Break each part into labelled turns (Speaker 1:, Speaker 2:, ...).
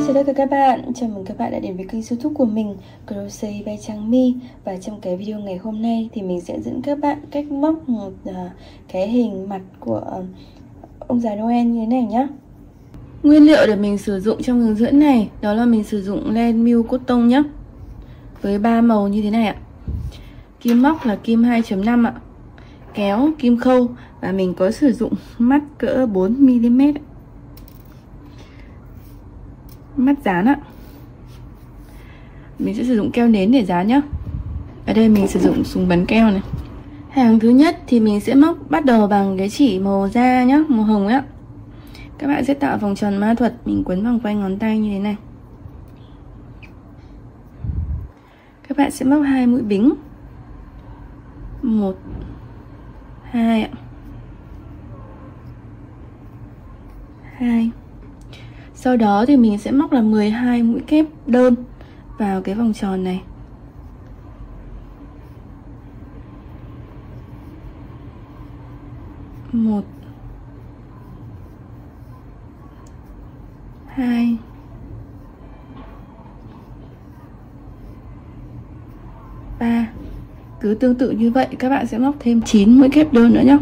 Speaker 1: Xin chào tất cả các bạn, chào mừng các bạn đã đến với kênh YouTube của mình Crochet by Trang My. Và trong cái video ngày hôm nay thì mình sẽ dẫn các bạn cách móc một cái hình mặt của ông già Noel như thế này nhá. Nguyên liệu để mình sử dụng trong hướng dẫn này đó là mình sử dụng len miu cotton nhá, với 3 màu như thế này ạ. Kim móc là kim 2.5 ạ, kéo kim khâu, và mình có sử dụng mắt cỡ 4mm, mắt dán ạ. Mình sẽ sử dụng keo nến để dán nhá. Ở đây mình sử dụng súng bắn keo này. Hàng thứ nhất thì mình sẽ móc bắt đầu bằng cái chỉ màu da nhá, màu hồng á. Các bạn sẽ tạo vòng tròn ma thuật, mình quấn vòng quanh ngón tay như thế này. Các bạn sẽ móc 2 mũi bính, 1, 2 ạ, 2. Sau đó thì mình sẽ móc là 12 mũi kép đơn vào cái vòng tròn này. Một, 2, 3. Cứ tương tự như vậy các bạn sẽ móc thêm 9 mũi kép đơn nữa nhé.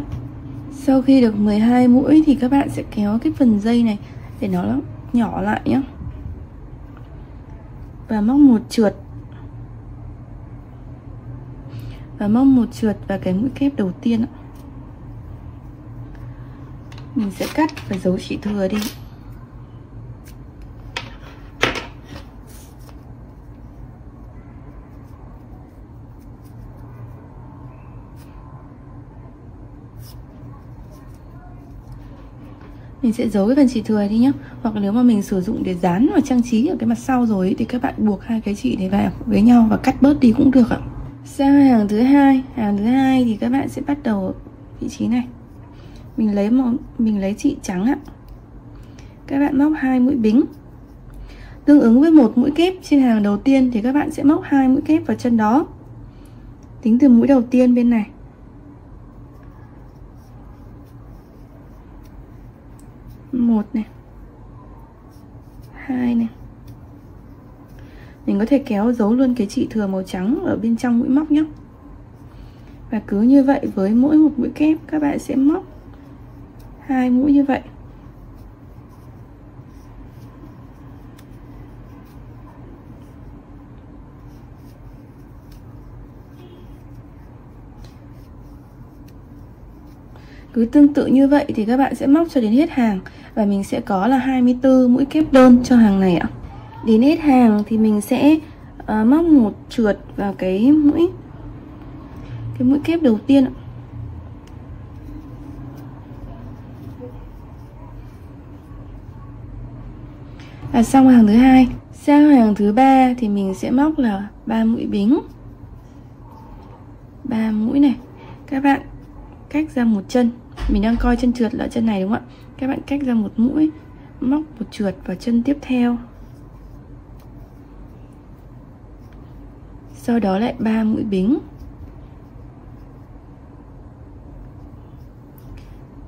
Speaker 1: Sau khi được 12 mũi thì các bạn sẽ kéo cái phần dây này để nó nhỏ lại nhé, và móc một trượt, vào cái mũi kép đầu tiên. Mình sẽ cắt và giấu chỉ thừa đi. Mình sẽ giấu cái phần chỉ thừa đi nhé. Hoặc nếu mà mình sử dụng để dán và trang trí ở cái mặt sau rồi ấy, thì các bạn buộc hai cái chỉ này vào với nhau và cắt bớt đi cũng được ạ. Sang hàng thứ hai thì các bạn sẽ bắt đầu ở vị trí này. Mình lấy chỉ trắng ạ. Các bạn móc 2 mũi bính tương ứng với 1 mũi kép trên hàng đầu tiên, thì các bạn sẽ móc 2 mũi kép vào chân đó. Tính từ mũi đầu tiên bên này. 1 này, 2 này. Mình có thể kéo giấu luôn cái chỉ thừa màu trắng ở bên trong mũi móc nhé. Và cứ như vậy với mỗi một mũi kép các bạn sẽ móc 2 mũi như vậy. Cứ tương tự như vậy thì các bạn sẽ móc cho đến hết hàng. Và mình sẽ có là 24 mũi kép đơn cho hàng này ạ. Đến hết hàng thì mình sẽ móc một trượt vào cái mũi kép đầu tiên ạ. Và xong hàng thứ hai. Sang hàng thứ ba thì mình sẽ móc là 3 mũi bính, 3 mũi này. Các bạn cách ra một chân. Mình đang coi chân trượt là chân này đúng không ạ? Các bạn cách ra một mũi, móc một trượt vào chân tiếp theo. Sau đó lại 3 mũi bính,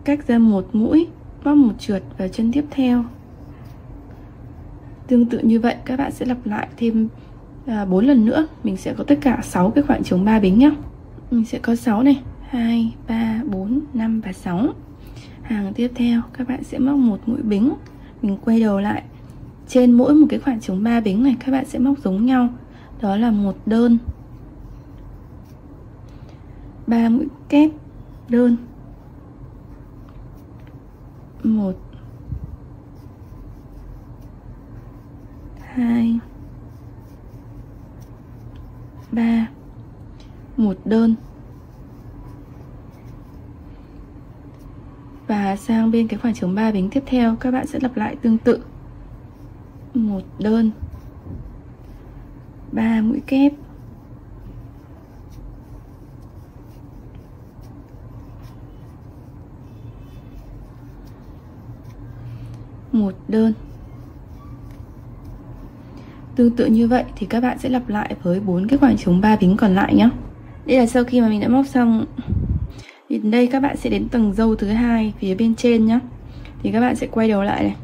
Speaker 1: cách ra một mũi, móc một trượt vào chân tiếp theo. Tương tự như vậy các bạn sẽ lặp lại thêm 4 lần nữa. Mình sẽ có tất cả 6 cái khoảng trống 3 bính nhé. Mình sẽ có 6 này, 2, 3, 4, 5 và 6. Hàng tiếp theo các bạn sẽ móc một mũi bính. Mình quay đầu lại. Trên mỗi một cái khoảng trống 3 bính này các bạn sẽ móc giống nhau. Đó là một đơn, 3 mũi kép đơn, 1, 2, 3, một đơn. Và sang bên cái khoảng trống 3 bính tiếp theo các bạn sẽ lặp lại tương tự. Một đơn, 3 mũi kép, một đơn. Tương tự như vậy thì các bạn sẽ lặp lại với 4 cái khoảng trống 3 bính còn lại nhé. Đây là sau khi mà mình đã móc xong. Thì đây các bạn sẽ đến tầng râu thứ hai phía bên trên nhé. Thì các bạn sẽ quay đầu lại này.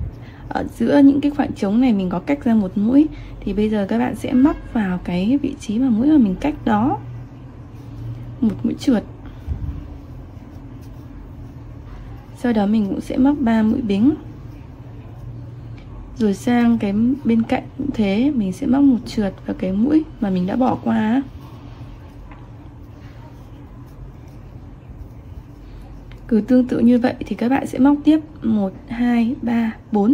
Speaker 1: ở giữa những cái khoảng trống này mình có cách ra một mũi, thì bây giờ các bạn sẽ móc vào cái vị trí mà mũi mà mình cách đó một mũi trượt. Sau đó mình cũng sẽ móc 3 mũi bính. Rồi sang cái bên cạnh cũng thế, mình sẽ móc một trượt vào cái mũi mà mình đã bỏ qua. Cứ tương tự như vậy thì các bạn sẽ móc tiếp 1, 2, 3, 4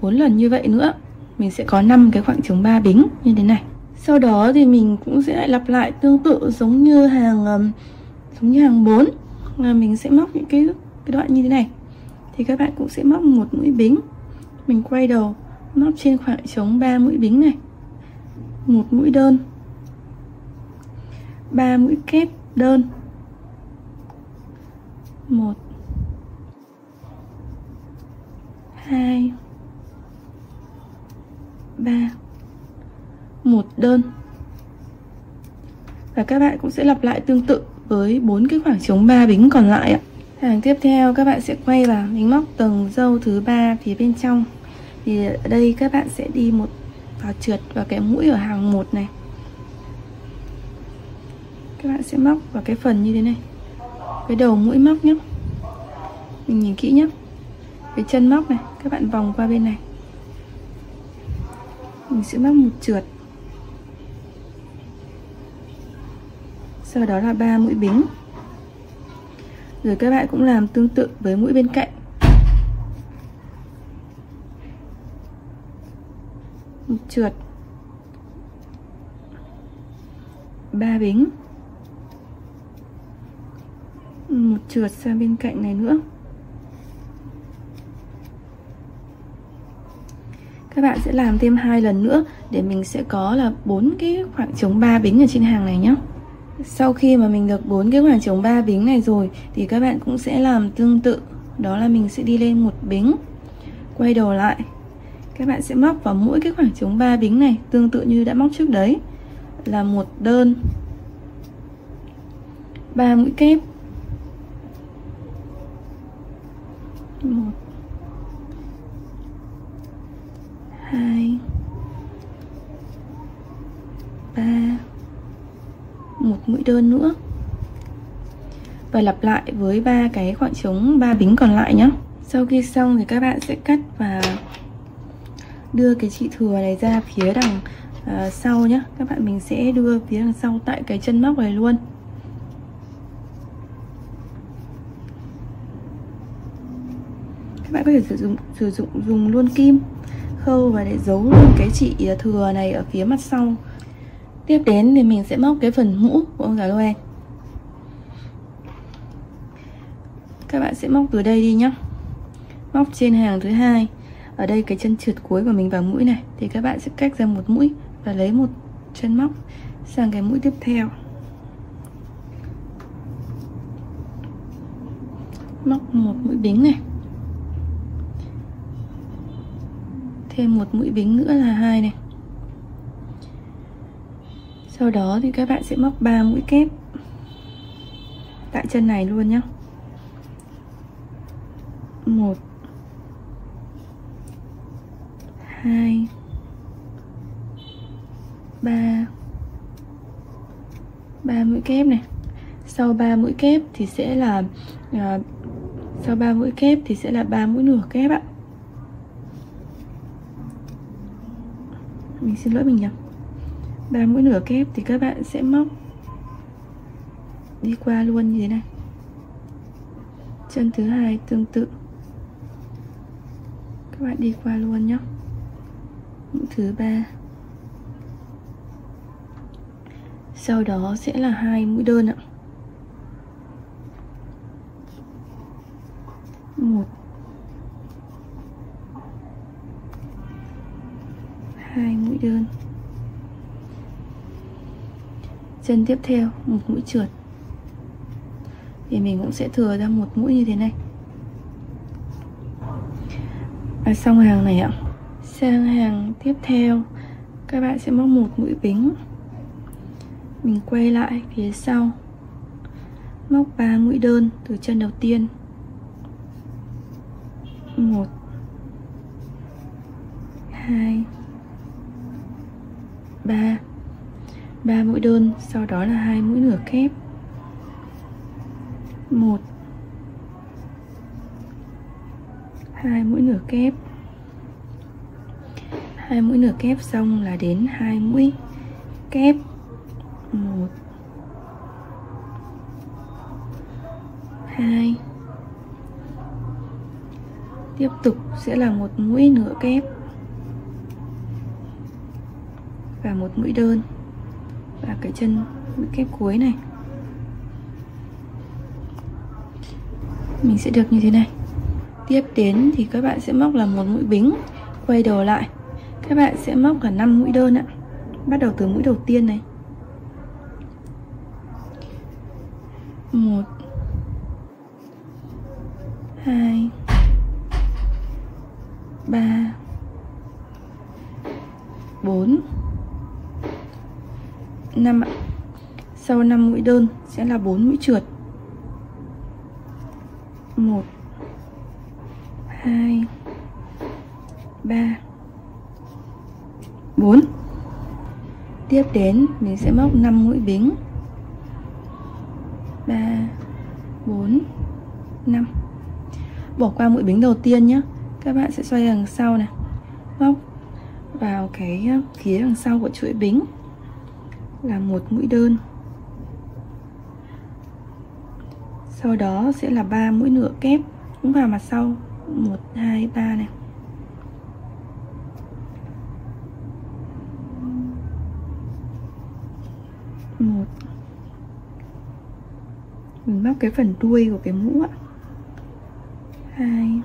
Speaker 1: lần như vậy nữa. Mình sẽ có 5 cái khoảng trống 3 bính như thế này. Sau đó thì mình cũng sẽ lại lặp lại tương tự giống như hàng 4, là mình sẽ móc những cái đoạn như thế này. Thì các bạn cũng sẽ móc một mũi bính. Mình quay đầu móc trên khoảng trống 3 mũi bính này, một mũi đơn, 3 mũi kép đơn, 1, 2, 3, một đơn. Và các bạn cũng sẽ lặp lại tương tự với 4 cái khoảng trống 3 bính còn lại ạ. Hàng tiếp theo các bạn sẽ quay vào, mình móc tầng râu thứ 3 phía bên trong. Thì ở đây các bạn sẽ đi một vào trượt vào cái mũi ở hàng 1 này. Các bạn sẽ móc vào cái phần như thế này, cái đầu mũi móc nhé. Mình nhìn kỹ nhé. Cái chân móc này, các bạn vòng qua bên này. Mình sẽ móc một trượt. Sau đó là 3 mũi bính. Rồi các bạn cũng làm tương tự với mũi bên cạnh. Một trượt, 3 bính, một trượt sang bên cạnh này nữa. Các bạn sẽ làm thêm 2 lần nữa để mình sẽ có là 4 cái khoảng trống 3 bính ở trên hàng này nhé. Sau khi mà mình được 4 cái khoảng trống 3 bính này rồi thì các bạn cũng sẽ làm tương tự. Đó là mình sẽ đi lên một bính, quay đầu lại. Các bạn sẽ móc vào mỗi cái khoảng trống 3 bính này tương tự như đã móc trước đấy, là một đơn, 3 mũi kép, 1, 2, 3, một mũi đơn nữa. Và lặp lại với 3 cái khoảng trống 3 bính còn lại nhé. Sau khi xong thì các bạn sẽ cắt và đưa cái chỉ thừa này ra phía đằng sau nhé. Các bạn mình sẽ đưa phía đằng sau tại cái chân móc này luôn. Các bạn có thể sử dụng dùng luôn kim khâu và để giấu luôn cái chỉ thừa này ở phía mặt sau. Tiếp đến thì mình sẽ móc cái phần mũ của ông già Noel. Các bạn sẽ móc từ đây đi nhé. Móc trên hàng thứ 2. Ở đây cái chân trượt cuối của mình vào mũi này thì các bạn sẽ cách ra một mũi và lấy một chân móc sang cái mũi tiếp theo. Móc một mũi bính này, thêm một mũi bính nữa là 2 này. Sau đó thì các bạn sẽ móc 3 mũi kép tại chân này luôn nhé. 1, 2, 3, 3 mũi kép này. Sau 3 mũi kép thì sẽ là 3 mũi nửa kép ạ. Mình xin lỗi mình nhầm. 3 mũi nửa kép thì các bạn sẽ móc đi qua luôn như thế này. Chân thứ 2 tương tự. Các bạn đi qua luôn nhé. Mũi thứ 3. Sau đó sẽ là 2 mũi đơn ạ. 1, 2 mũi đơn. Chân tiếp theo một mũi trượt. Thì mình cũng sẽ thừa ra một mũi như thế này. Xong hàng này ạ. Sang hàng tiếp theo các bạn sẽ móc một mũi bính. Mình quay lại phía sau, móc 3 mũi đơn từ chân đầu tiên. 1, 2, 3. 3 mũi đơn, sau đó là 2 mũi nửa kép. 1, 2 mũi nửa kép. 2 mũi nửa kép xong là đến 2 mũi kép. 1, 2. Tiếp tục sẽ là một mũi nửa kép và một mũi đơn và cái chân mũi kép cuối này. Mình sẽ được như thế này. Tiếp đến thì các bạn sẽ móc là một mũi bính, quay đầu lại. Các bạn sẽ móc là 5 mũi đơn ạ. Bắt đầu từ mũi đầu tiên này. 1, 2, 3, 4, 5 ạ. Sau 5 mũi đơn sẽ là 4 mũi trượt. 1, 2, 3, 4. Tiếp đến mình sẽ móc 5 mũi bính. 3, 4, 5. Bỏ qua mũi bính đầu tiên nhé. Các bạn sẽ xoay đằng sau này, móc vào cái phía đằng sau của chuỗi bính là một mũi đơn. Sau đó sẽ là 3 mũi nửa kép cũng vào mặt sau. 1, 2, 3 này. Một. Mình móc cái phần đuôi của cái mũ ạ. 2,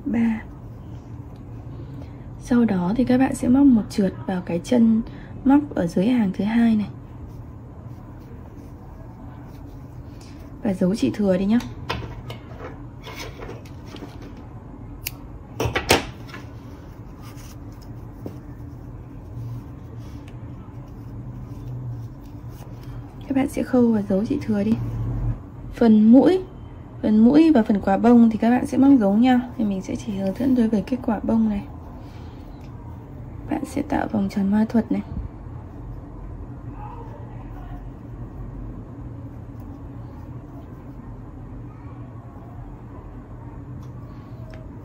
Speaker 1: 3. Sau đó thì các bạn sẽ móc một trượt vào cái chân móc ở dưới hàng thứ hai này và giấu chỉ thừa đi nhá. Các bạn sẽ khâu và giấu chỉ thừa đi. Phần mũi và phần quả bông thì các bạn sẽ móc giống nhau. Thì mình sẽ chỉ hướng dẫn đối với cái quả bông này. Bạn sẽ tạo vòng tròn ma thuật này.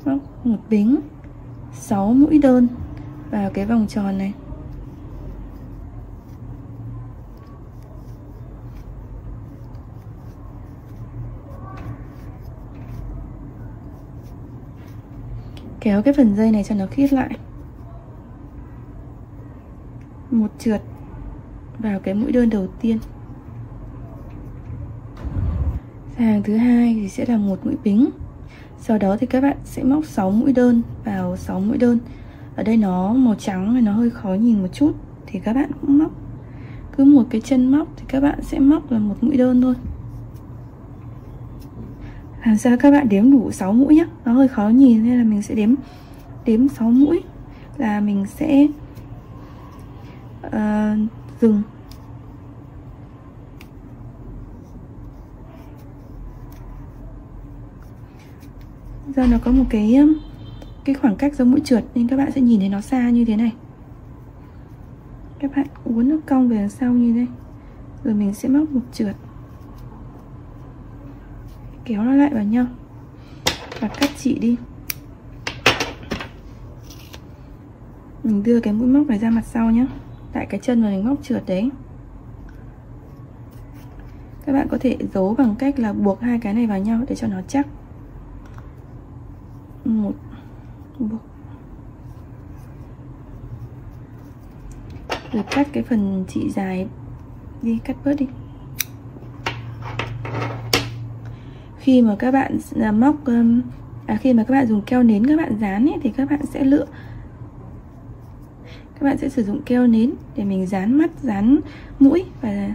Speaker 1: Móc một bính, 6 mũi đơn vào cái vòng tròn này. Kéo cái phần dây này cho nó khít lại. Một trượt vào cái mũi đơn đầu tiên. Hàng thứ hai thì sẽ là một mũi bính. Sau đó thì các bạn sẽ móc 6 mũi đơn vào 6 mũi đơn. Ở đây nó màu trắng này, nó hơi khó nhìn một chút thì các bạn cũng móc cứ một cái chân móc thì các bạn sẽ móc là một mũi đơn thôi. Làm sao các bạn đếm đủ 6 mũi nhé. Nó hơi khó nhìn nên là mình sẽ đếm 6 mũi là mình sẽ dừng. Do nó có một cái khoảng cách giống mũi trượt nên các bạn sẽ nhìn thấy nó xa như thế này. Các bạn uốn nó cong về đằng sau như thế. Rồi mình sẽ móc một trượt, kéo nó lại vào nhau và cắt chỉ đi. Mình đưa cái mũi móc này ra mặt sau nhé, tại cái chân mà mình móc trượt đấy. Các bạn có thể giấu bằng cách là buộc hai cái này vào nhau để cho nó chắc. Một buộc, rồi cắt cái phần chỉ dài đi, cắt bớt đi. Khi mà các bạn móc khi mà các bạn dùng keo nến các bạn dán ấy, thì các bạn sẽ các bạn sẽ sử dụng keo nến để mình dán mắt, dán mũi và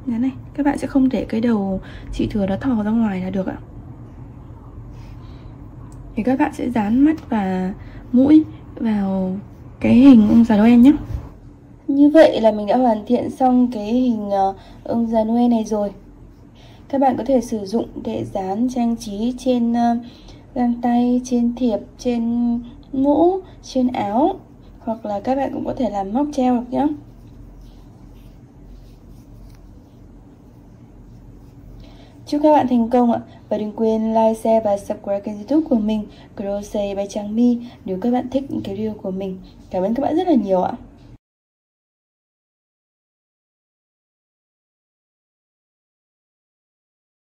Speaker 1: dán này. Các bạn sẽ không để cái đầu chỉ thừa nó thò ra ngoài là được ạ. Thì các bạn sẽ dán mắt và mũi vào cái hình ông già Noel nhé. Như vậy là mình đã hoàn thiện xong cái hình ông già Noel này rồi. Các bạn có thể sử dụng để dán trang trí trên găng tay, trên thiệp, trên mũ, trên áo. Hoặc là các bạn cũng có thể làm móc treo được nhé. Chúc các bạn thành công ạ. Và đừng quên like, share và subscribe kênh YouTube của mình Crochet by Trang My nếu các bạn thích những cái video của mình. Cảm ơn các bạn rất là nhiều ạ.